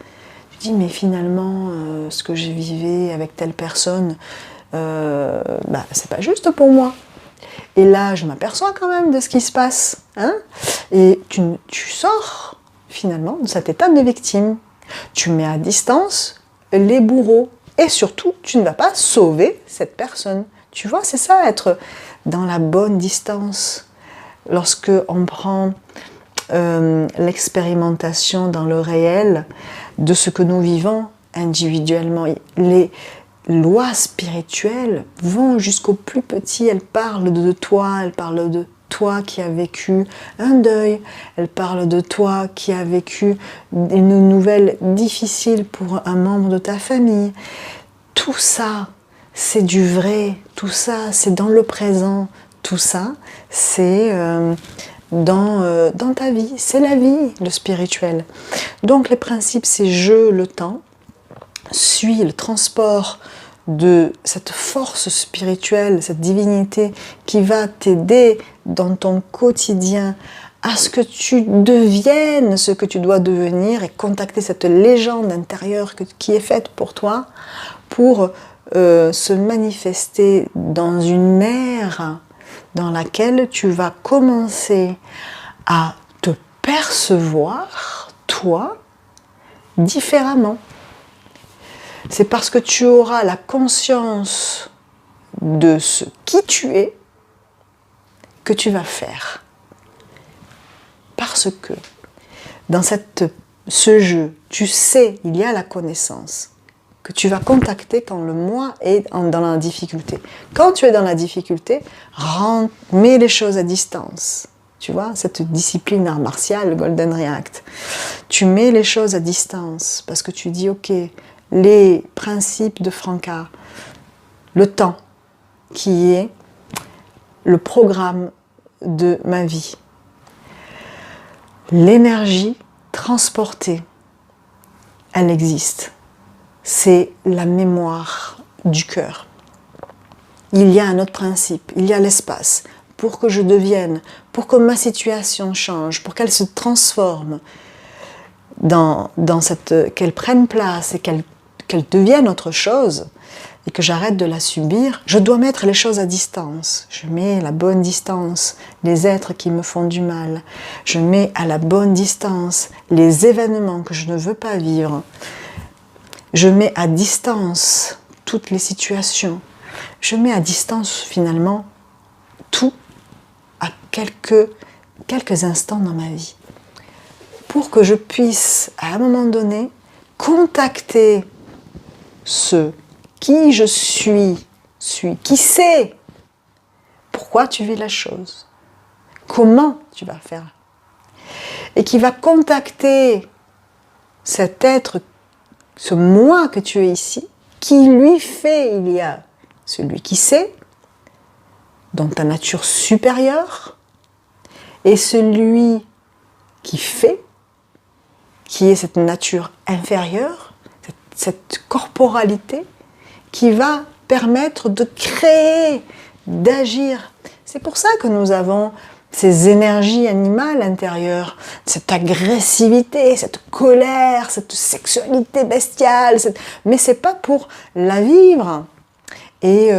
A: Tu dis mais finalement ce que j'ai vécu avec telle personne, c'est pas juste pour moi. Et là je m'aperçois quand même de ce qui se passe, hein, et tu sors finalement de cet état de victime. Tu mets à distance les bourreaux et surtout tu ne vas pas sauver cette personne. Tu vois, c'est ça, être dans la bonne distance. Lorsque on prend l'expérimentation dans le réel de ce que nous vivons individuellement, les lois spirituelles vont jusqu'au plus petit. Elles parlent de toi, elles parlent de toi qui as vécu un deuil, elles parlent de toi qui as vécu une nouvelle difficile pour un membre de ta famille. Tout ça, c'est du vrai, tout ça, c'est dans le présent, tout ça, c'est dans ta vie, c'est la vie, le spirituel. Donc les principes, c'est je, le temps, suis le transport de cette force spirituelle, cette divinité qui va t'aider dans ton quotidien à ce que tu deviennes ce que tu dois devenir et contacter cette légende intérieure qui est faite pour toi, pour se manifester dans une ère dans laquelle tu vas commencer à te percevoir, toi, différemment. C'est parce que tu auras la conscience de ce qui tu es que tu vas faire. Parce que dans ce jeu, tu sais, il y a la connaissance que tu vas contacter quand le moi est dans la difficulté. Quand tu es dans la difficulté, mets les choses à distance. Tu vois, cette discipline art martial, le Golden React. Tu mets les choses à distance parce que tu dis, ok, les principes de Franca, le temps qui est le programme de ma vie, l'énergie transportée, elle existe. C'est la mémoire du cœur. Il y a un autre principe, il y a l'espace. Pour que je devienne, pour que ma situation change, pour qu'elle se transforme, qu'elle prenne place et qu'elle devienne autre chose, et que j'arrête de la subir, je dois mettre les choses à distance. Je mets la bonne distance les êtres qui me font du mal. Je mets à la bonne distance les événements que je ne veux pas vivre. Je mets à distance toutes les situations. Je mets à distance finalement tout à quelques instants dans ma vie. Pour que je puisse, à un moment donné, contacter qui je suis, qui sait pourquoi tu vis la chose, comment tu vas faire, et qui va contacter cet être, ce moi que tu es ici, qui lui fait, il y a celui qui sait, dans ta nature supérieure, et celui qui fait, qui est cette nature inférieure, cette corporalité, qui va permettre de créer, d'agir. C'est pour ça que nous avons ces énergies animales intérieures, cette agressivité, cette colère, cette sexualité bestiale, mais c'est pas pour la vivre et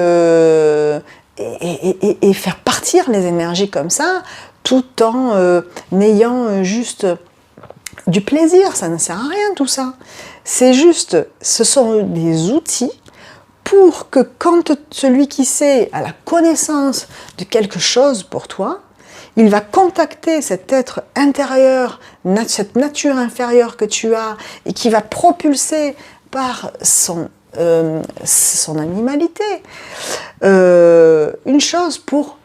A: faire partir les énergies comme ça, tout en ayant juste du plaisir. Ça ne sert à rien tout ça. C'est juste, ce sont des outils pour que quand celui qui sait a la connaissance de quelque chose pour toi, il va contacter cet être intérieur, cette nature inférieure que tu as et qui va propulser par son animalité une chose pour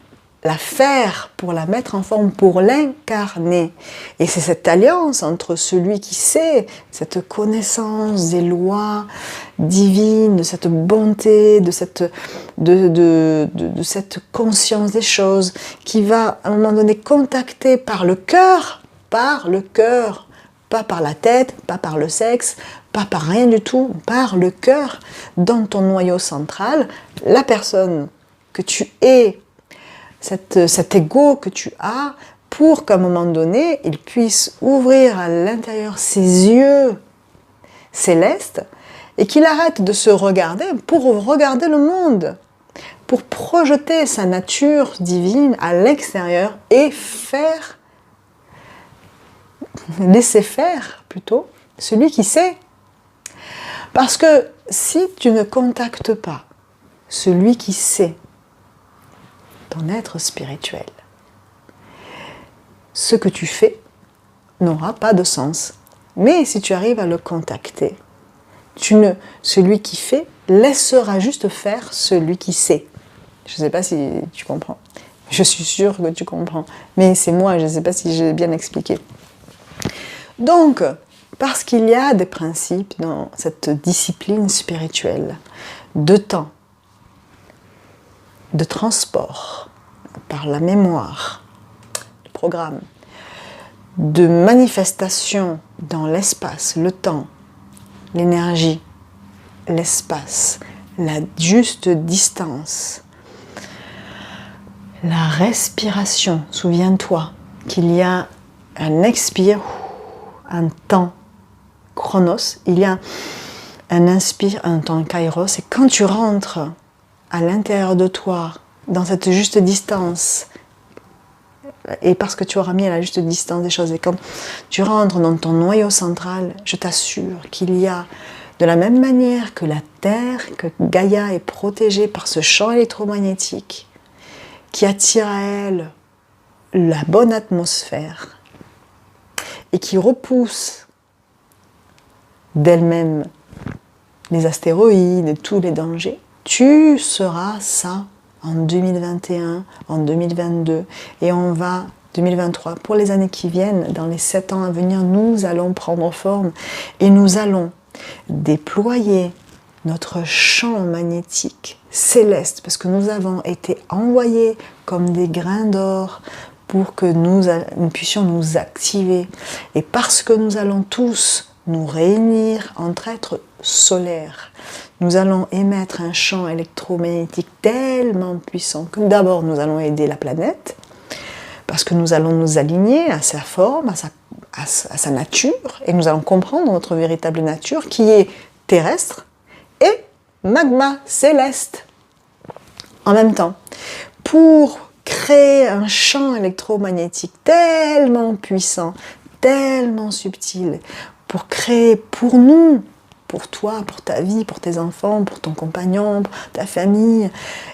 A: la faire, pour la mettre en forme, pour l'incarner. Et c'est cette alliance entre celui qui sait, cette connaissance des lois divines, de cette bonté, de cette conscience des choses, qui va à un moment donné contacter par le cœur, pas par la tête, pas par le sexe, pas par rien du tout, par le cœur, dans ton noyau central, la personne que tu es, cet ego que tu as, pour qu'à un moment donné, il puisse ouvrir à l'intérieur ses yeux célestes et qu'il arrête de se regarder pour regarder le monde, pour projeter sa nature divine à l'extérieur et laisser faire plutôt celui qui sait. Parce que si tu ne contactes pas celui qui sait, ton être spirituel, ce que tu fais n'aura pas de sens. Mais si tu arrives à le contacter, celui qui fait laissera juste faire celui qui sait. Je ne sais pas si tu comprends. Je suis sûre que tu comprends. Mais c'est moi, je ne sais pas si j'ai bien expliqué. Donc, parce qu'il y a des principes dans cette discipline spirituelle de temps, de transport par la mémoire, le programme, de manifestation dans l'espace, le temps, l'énergie, l'espace, la juste distance, la respiration. Souviens-toi qu'il y a un expire, un temps chronos, il y a un inspire, un temps kairos, et quand tu rentres à l'intérieur de toi, dans cette juste distance, et parce que tu auras mis à la juste distance des choses, et quand tu rentres dans ton noyau central, je t'assure qu'il y a, de la même manière que la Terre, que Gaïa est protégée par ce champ électromagnétique, qui attire à elle la bonne atmosphère, et qui repousse d'elle-même les astéroïdes et tous les dangers, tu seras ça en 2021, en 2022, et on va, 2023, pour les années qui viennent, dans les 7 ans à venir, nous allons prendre forme et nous allons déployer notre champ magnétique céleste, parce que nous avons été envoyés comme des grains d'or pour que nous puissions nous activer. Et parce que nous allons tous nous réunir entre êtres solaires. Nous allons émettre un champ électromagnétique tellement puissant que d'abord nous allons aider la planète, parce que nous allons nous aligner à sa forme, à sa nature, et nous allons comprendre notre véritable nature qui est terrestre et magma céleste en même temps. Pour créer un champ électromagnétique tellement puissant, tellement subtil, pour créer pour nous, pour toi, pour ta vie, pour tes enfants, pour ton compagnon, pour ta famille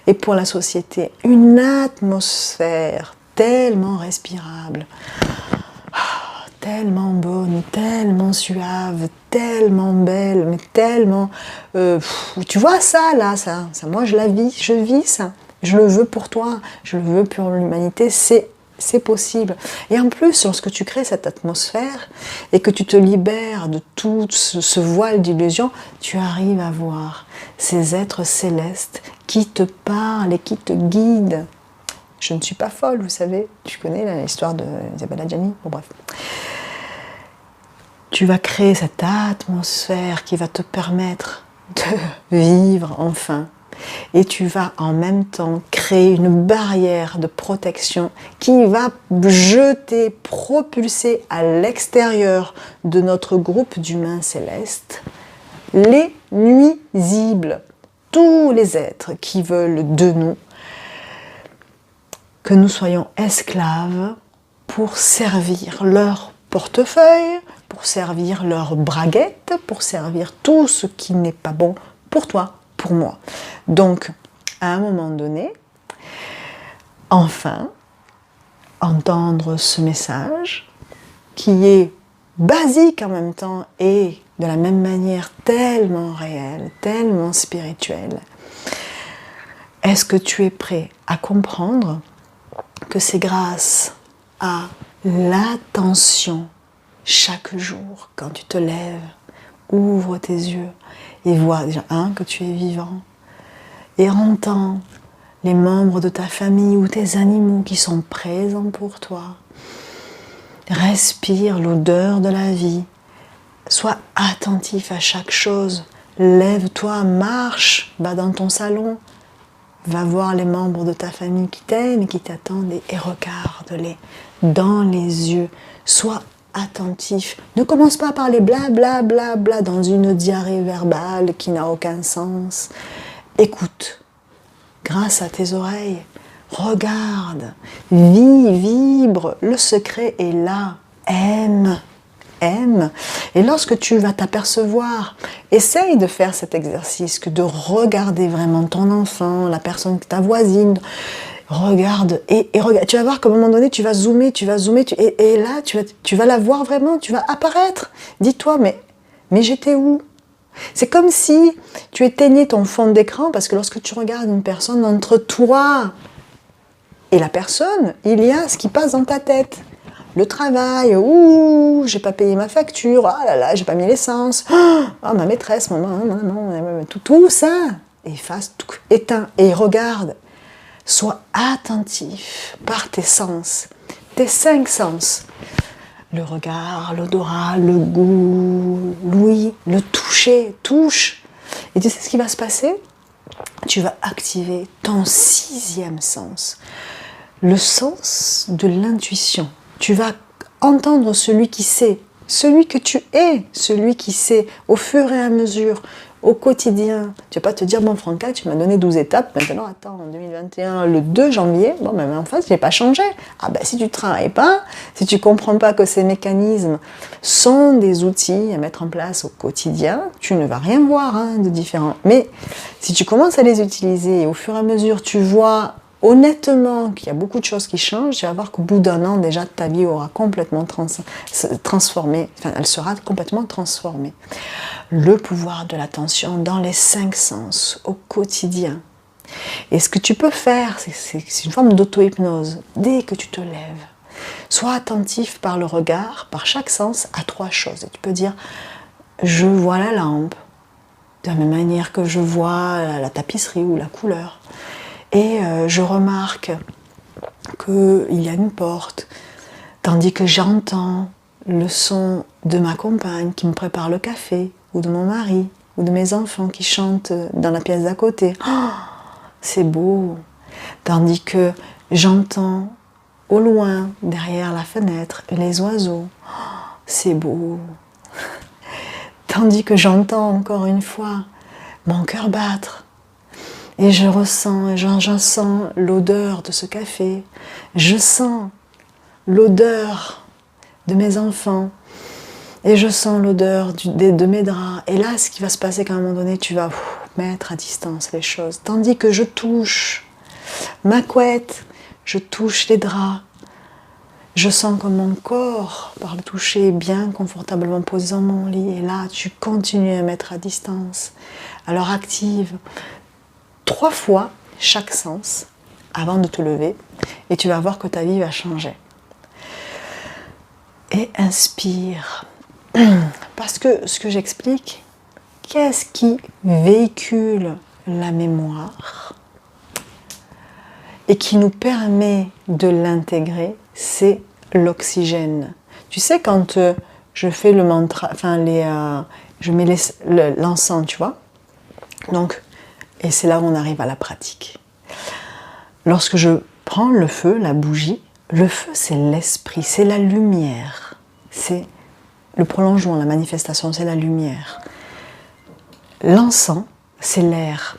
A: et pour la société, une atmosphère tellement respirable, tellement bonne, tellement suave, tellement belle, mais tellement... tu vois ça là, ça moi je vis ça, je le veux pour toi, je le veux pour l'humanité, c'est possible. Et en plus, lorsque tu crées cette atmosphère et que tu te libères de tout ce voile d'illusion, tu arrives à voir ces êtres célestes qui te parlent et qui te guident. Je ne suis pas folle, vous savez, tu connais l'histoire d'Isabelle Adjani, bon bref. Tu vas créer cette atmosphère qui va te permettre de vivre enfin. Et tu vas en même temps créer une barrière de protection qui va jeter, propulser à l'extérieur de notre groupe d'humains célestes les nuisibles, tous les êtres qui veulent de nous que nous soyons esclaves pour servir leur portefeuille, pour servir leur braguette, pour servir tout ce qui n'est pas bon pour toi, pour moi. Donc, à un moment donné, enfin, entendre ce message qui est basique en même temps et de la même manière tellement réel, tellement spirituel. Est-ce que tu es prêt à comprendre que c'est grâce à l'attention chaque jour, quand tu te lèves, ouvre tes yeux et vois déjà, que tu es vivant, et entends les membres de ta famille ou tes animaux qui sont présents pour toi. Respire l'odeur de la vie, sois attentif à chaque chose, lève-toi, marche, va dans ton salon, va voir les membres de ta famille qui t'aiment et qui t'attendent et regarde-les dans les yeux, sois attentif. Ne commence pas à parler bla bla bla bla dans une diarrhée verbale qui n'a aucun sens. Écoute, grâce à tes oreilles, regarde, vis, vibre, le secret est là. Aime. Et lorsque tu vas t'apercevoir, essaye de faire cet exercice, que de regarder vraiment ton enfant, la personne, ta voisine. Regarde et regarde. Tu vas voir qu'à un moment donné, tu vas zoomer, et là, tu vas la voir vraiment, tu vas apparaître. Dis-toi, mais j'étais où? C'est comme si tu éteignais ton fond d'écran, parce que lorsque tu regardes une personne, entre toi et la personne, il y a ce qui passe dans ta tête. Le travail, ouh, j'ai pas payé ma facture, ah là là, j'ai pas mis l'essence, ah ma maîtresse, maman, tout ça, efface, tout, éteins et regarde. Sois attentif par tes sens, tes 5 sens. Le regard, l'odorat, le goût, l'ouïe, le toucher, touche. Et tu sais ce qui va se passer? Tu vas activer ton 6e sens, le sens de l'intuition. Tu vas entendre celui qui sait, celui que tu es, celui qui sait au fur et à mesure, au quotidien. Tu vas pas te dire, bon Franca, tu m'as donné 12 étapes, maintenant attends, en 2021, le 2 janvier, bon mais en fait, je n'ai pas changé. Ah ben si tu ne travailles pas, si tu ne comprends pas que ces mécanismes sont des outils à mettre en place au quotidien, tu ne vas rien voir de différent. Mais si tu commences à les utiliser et au fur et à mesure, tu vois honnêtement qu'il y a beaucoup de choses qui changent, tu vas voir qu'au bout d'un an, déjà, ta vie aura complètement transformé, enfin, elle sera complètement transformée. Le pouvoir de l'attention dans les 5 sens, au quotidien. Et ce que tu peux faire, c'est une forme d'auto-hypnose. Dès que tu te lèves, sois attentif par le regard, par chaque sens, à 3 choses. Et tu peux dire, je vois la lampe, de la même manière que je vois la tapisserie ou la couleur. Et je remarque qu'il y a une porte, tandis que j'entends le son de ma compagne qui me prépare le café, ou de mon mari, ou de mes enfants qui chantent dans la pièce d'à côté. Oh, c'est beau. Tandis que j'entends au loin, derrière la fenêtre, les oiseaux. Oh, c'est beau. Tandis que j'entends encore une fois mon cœur battre. Et je ressens, j'en sens l'odeur de ce café. Je sens l'odeur de mes enfants. Et je sens l'odeur de mes draps. Et là, ce qui va se passer qu'à un moment donné, tu vas mettre à distance les choses. Tandis que je touche ma couette, je touche les draps. Je sens comme mon corps, par le toucher, est bien confortablement posé dans mon lit. Et là, tu continues à mettre à distance. Alors active 3 fois chaque sens avant de te lever. Et tu vas voir que ta vie va changer. Et inspire. Parce que ce que j'explique, qu'est-ce qui véhicule la mémoire et qui nous permet de l'intégrer, c'est l'oxygène. Tu sais, quand je fais le mantra, je mets l'encens, tu vois. Donc, et c'est là où on arrive à la pratique. Lorsque je prends le feu, la bougie, le feu c'est l'esprit, c'est la lumière, c'est le prolongement, la manifestation, c'est la lumière. L'encens, c'est l'air.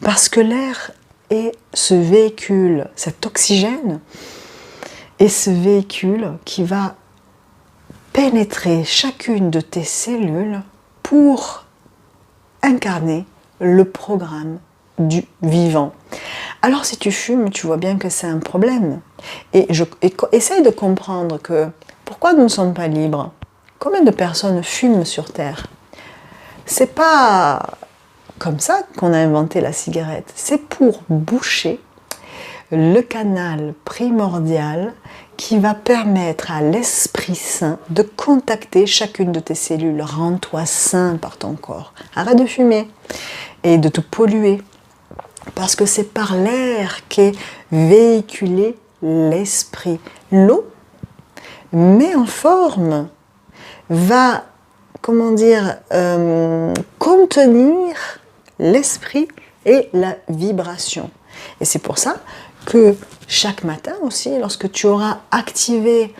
A: Parce que l'air est ce véhicule, cet oxygène, est ce véhicule qui va pénétrer chacune de tes cellules pour incarner le programme du vivant. Alors si tu fumes, tu vois bien que c'est un problème. Et essaye de comprendre que pourquoi nous ne sommes pas libres. Combien de personnes fument sur Terre? C'est pas comme ça qu'on a inventé la cigarette. C'est pour boucher le canal primordial qui va permettre à l'Esprit Saint de contacter chacune de tes cellules. Rends-toi sain par ton corps. Arrête de fumer et de te polluer. Parce que c'est par l'air qu'est véhiculé l'esprit. L'eau met en forme, va, contenir l'esprit et la vibration. Et c'est pour ça que chaque matin aussi, lorsque tu auras activé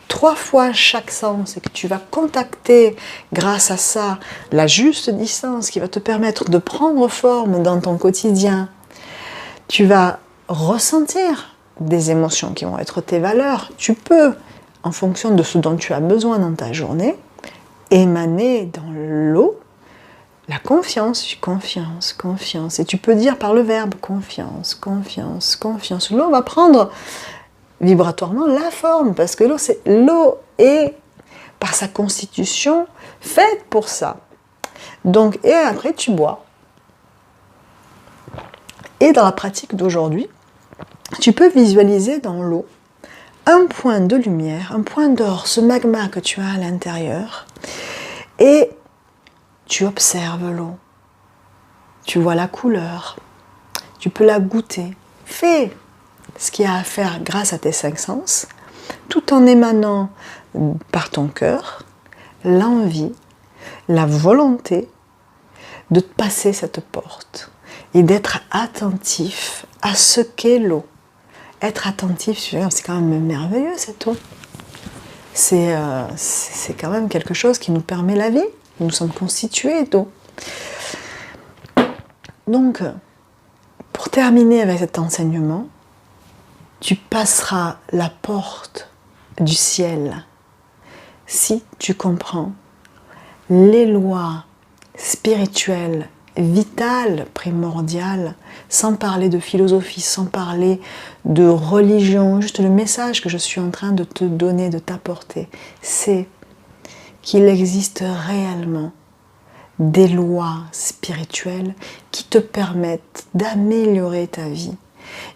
A: 3 fois chaque sens et que tu vas contacter grâce à ça la juste distance qui va te permettre de prendre forme dans ton quotidien, tu vas ressentir des émotions qui vont être tes valeurs. Tu peux, en fonction de ce dont tu as besoin dans ta journée, émaner dans l'eau la confiance, confiance, confiance. Et tu peux dire par le verbe confiance, confiance, confiance. L'eau va prendre vibratoirement la forme, parce que l'eau est, par sa constitution, faite pour ça. Donc, et après tu bois. Et dans la pratique d'aujourd'hui, tu peux visualiser dans l'eau un point de lumière, un point d'or, ce magma que tu as à l'intérieur, et tu observes l'eau. Tu vois la couleur, tu peux la goûter. Fais ce qu'il y a à faire grâce à tes 5 sens, tout en émanant par ton cœur l'envie, la volonté de passer cette porte et d'être attentif à ce qu'est l'eau. Être attentif, c'est quand même merveilleux cette eau. C'est quand même quelque chose qui nous permet la vie. Nous sommes constitués d'eau. Donc, pour terminer avec cet enseignement, tu passeras la porte du ciel si tu comprends les lois spirituelles, vitales, primordiales, sans parler de philosophie, sans parler de religion. Juste le message que je suis en train de te donner, de t'apporter, c'est qu'il existe réellement des lois spirituelles qui te permettent d'améliorer ta vie.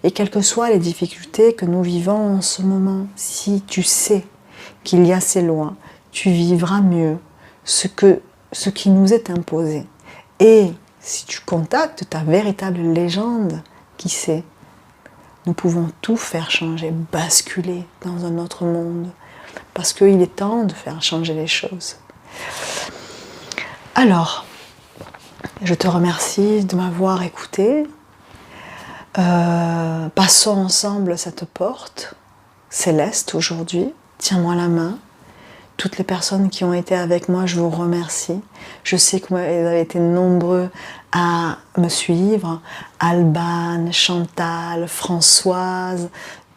A: Et quelles que soient les difficultés que nous vivons en ce moment, si tu sais qu'il y a ces lois, tu vivras mieux ce qui nous est imposé. Et si tu contactes ta véritable légende, qui sait, nous pouvons tout faire changer, basculer dans un autre monde. parce qu'il est temps de faire changer les choses. Alors, je te remercie de m'avoir écouté. Passons ensemble cette porte céleste aujourd'hui. Tiens-moi la main. Toutes les personnes qui ont été avec moi, je vous remercie. Je sais que vous avez été nombreux à me suivre. Alban, Chantal, Françoise,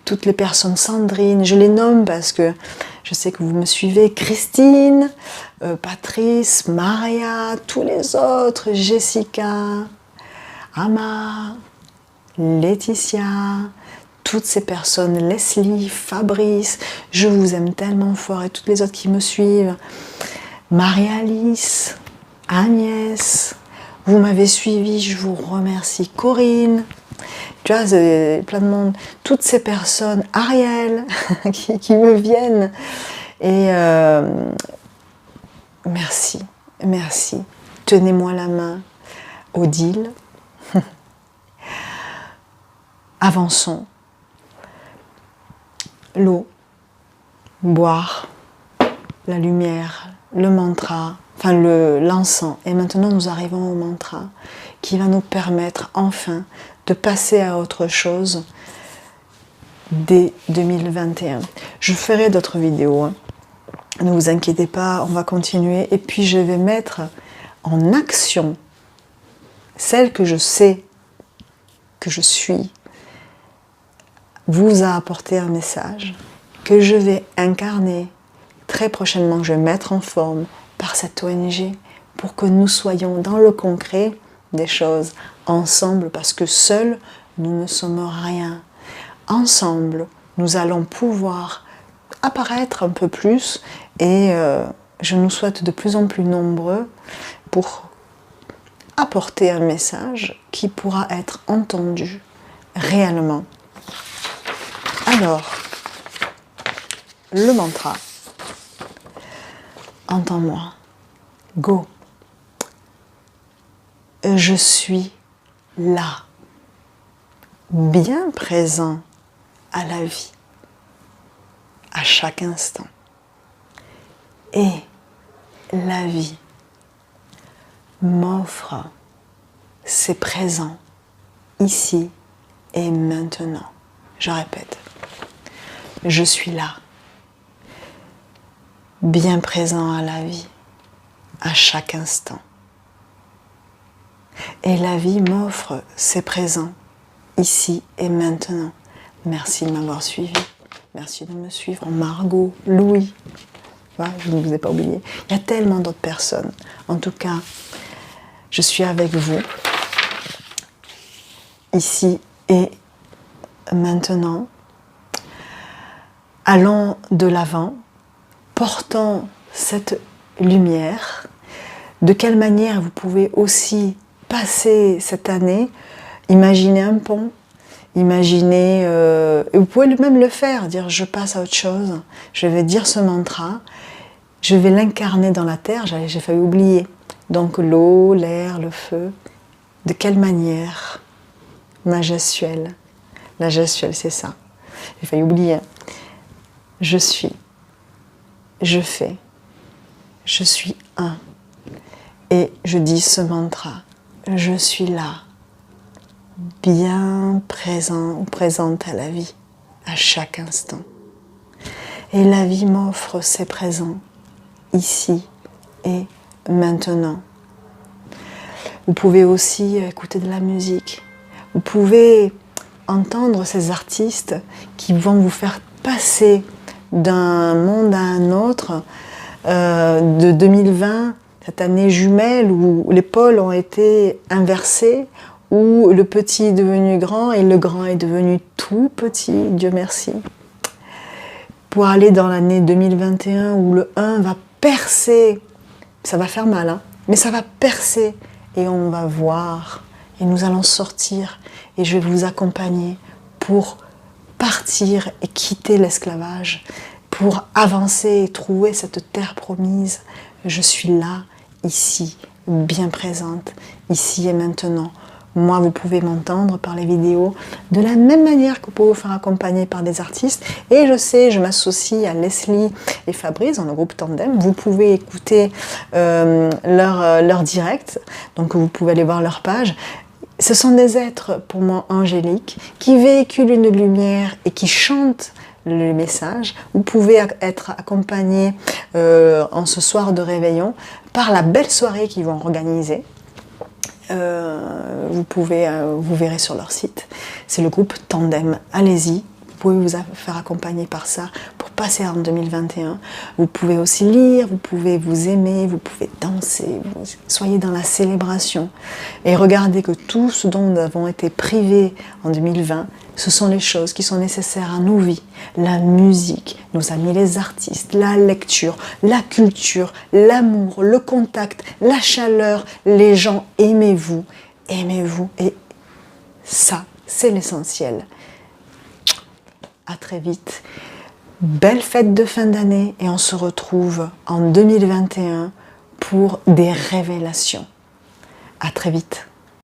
A: toutes les personnes, Sandrine, je les nomme parce que je sais que vous me suivez. Christine, Patrice, Maria, tous les autres, Jessica, Ama, Laetitia, toutes ces personnes, Leslie, Fabrice, je vous aime tellement fort, et toutes les autres qui me suivent, Marie-Alice, Agnès, vous m'avez suivi, je vous remercie, Corinne, tu vois, c'est plein de monde, toutes ces personnes, Ariel, qui me viennent, et merci, merci, tenez-moi la main, Odile, avançons. L'eau, boire, la lumière, le mantra, enfin l'encens. Et maintenant nous arrivons au mantra qui va nous permettre enfin de passer à autre chose dès 2021. Je ferai d'autres vidéos, hein. Ne vous inquiétez pas, on va continuer. Et puis je vais mettre en action celle que je sais que je suis, vous a apporté un message que je vais incarner très prochainement, que je vais mettre en forme par cette ONG pour que nous soyons dans le concret des choses ensemble, parce que seuls nous ne sommes rien. Ensemble, nous allons pouvoir apparaître un peu plus et je nous souhaite de plus en plus nombreux pour apporter un message qui pourra être entendu réellement. Alors, le mantra, entends-moi, go, je suis là, bien présent à la vie, à chaque instant. Et la vie m'offre ses présents ici et maintenant. Je répète, je suis là, bien présent à la vie, à chaque instant. Et la vie m'offre ses présents ici et maintenant. Merci de m'avoir suivi. Merci de me suivre. Margot, Louis, voilà, je ne vous ai pas oublié. Il y a tellement d'autres personnes. En tout cas, je suis avec vous, ici et maintenant. Allons de l'avant, portons cette lumière. De quelle manière vous pouvez aussi passer cette année? Imaginez un pont, imaginez, vous pouvez même le faire, dire je passe à autre chose, je vais dire ce mantra, je vais l'incarner dans la terre, j'ai failli oublier. Donc l'eau, l'air, le feu, de quelle manière? Ma gestuelle, la gestuelle c'est ça, j'ai failli oublier. Je suis, je fais, je suis un. Et je dis ce mantra, je suis là, bien présent ou présente à la vie, à chaque instant. Et la vie m'offre ses présents, ici et maintenant. Vous pouvez aussi écouter de la musique. Vous pouvez entendre ces artistes qui vont vous faire passer d'un monde à un autre, de 2020, cette année jumelle où les pôles ont été inversés, où le petit est devenu grand et le grand est devenu tout petit, Dieu merci. Pour aller dans l'année 2021 où le 1 va percer, ça va faire mal, hein, mais ça va percer et on va voir et nous allons sortir et je vais vous accompagner pour partir et quitter l'esclavage, pour avancer et trouver cette terre promise. Je suis là, ici, bien présente, ici et maintenant. Moi, vous pouvez m'entendre par les vidéos de la même manière que vous pouvez vous faire accompagner par des artistes. Et je sais, je m'associe à Leslie et Fabrice dans le groupe Tandem. Vous pouvez écouter leur direct, donc vous pouvez aller voir leur page. Ce sont des êtres, pour moi, angéliques, qui véhiculent une lumière et qui chantent le message. Vous pouvez être accompagné en ce soir de réveillon par la belle soirée qu'ils vont organiser. Vous verrez sur leur site. C'est le groupe Tandem. Allez-y. Vous pouvez vous faire accompagner par ça pour passer en 2021. Vous pouvez aussi lire, vous pouvez vous aimer, vous pouvez danser, soyez dans la célébration. Et regardez que tout ce dont nous avons été privés en 2020, ce sont les choses qui sont nécessaires à nos vies. La musique, nos amis les artistes, la lecture, la culture, l'amour, le contact, la chaleur, les gens, aimez-vous. Et ça, c'est l'essentiel. À très vite. Belle fête de fin d'année et on se retrouve en 2021 pour des révélations. À très vite.